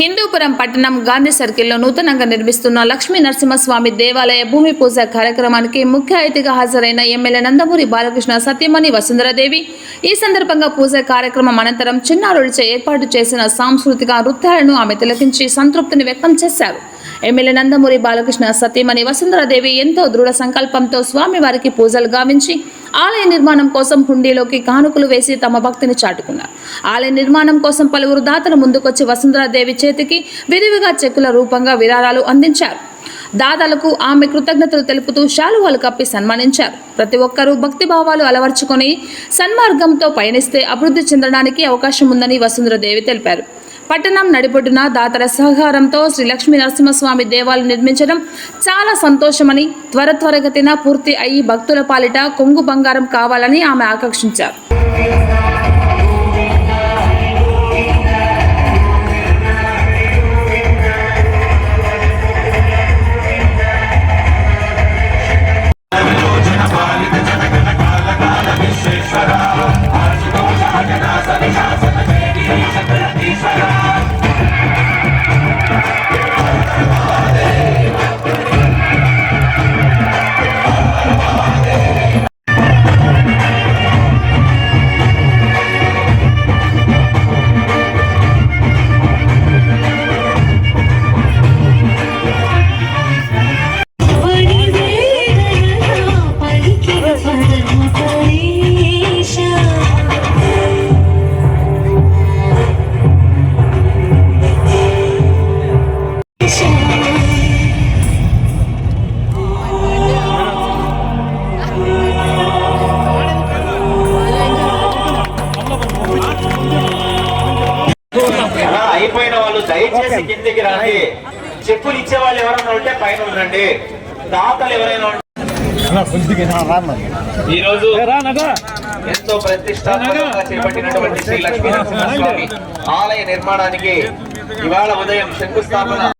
హిందూపురం పట్టణం గాంధీ సర్కిల్లో నూతనంగా నిర్మిస్తున్న లక్ష్మీ నరసింహస్వామి దేవాలయ భూమి పూజ కార్యక్రమానికి ముఖ్య అతిథిగా హాజరైన ఎమ్మెల్యే నందమూరి బాలకృష్ణ సత్యమణి వసుంధరాదేవి ఈ సందర్భంగా పూజ కార్యక్రమం అనంతరం చిన్నారులచే ఏర్పాటు చేసిన సాంస్కృతిక నృత్యాలను ఆమె తిలకించి సంతృప్తిని వ్యక్తం చేశారు. ఎమ్మెల్యే నందమూరి బాలకృష్ణ సత్యమణి వసుంధరాదేవి ఎంతో దృఢ సంకల్పంతో స్వామివారికి పూజలు గావించి ఆలయ నిర్మాణం కోసం హుండీలోకి కానుకలు వేసి తమ భక్తిని చాటుకున్నారు. ఆలయ నిర్మాణం కోసం పలువురు దాతలు ముందుకొచ్చి వసుంధరాదేవి చేతికి విరివిగా చెక్కుల రూపంగా విరాళాలు అందించారు. దాతలకు ఆమె కృతజ్ఞతలు తెలుపుతూ శాలువాలు కప్పి సన్మానించారు. ప్రతి ఒక్కరూ భక్తిభావాలు అలవర్చుకొని సన్మార్గంతో పయనిస్తే అభివృద్ధి చెందడానికి అవకాశం ఉందని వసుంధరాదేవి తెలిపారు. పట్టణం నడిబొడ్డున దాతల సహకారంతో శ్రీ లక్ష్మీ నరసింహస్వామి దేవాలయం నిర్మించడం చాలా సంతోషమని, త్వరగతిన పూర్తి అయ్యి భక్తుల పాలిట కొంగు బంగారం కావాలని ఆమె ఆకాంక్షించారు. అయిపోయిన వాళ్ళు దయచేసి కిందికి రండి. చెప్పులు ఇచ్చే వాళ్ళు ఎవరైనా ఉంటే పైన ఉండండి. దాతలు ఎవరైనా ఈ రోజు ఎంతో ప్రతిష్టాత్మకంగా చేపట్టినటువంటి శ్రీ లక్ష్మీ నరసింహస్వామి ఆలయ నిర్మాణానికి ఇవాళ ఉదయం శంకుస్థాపన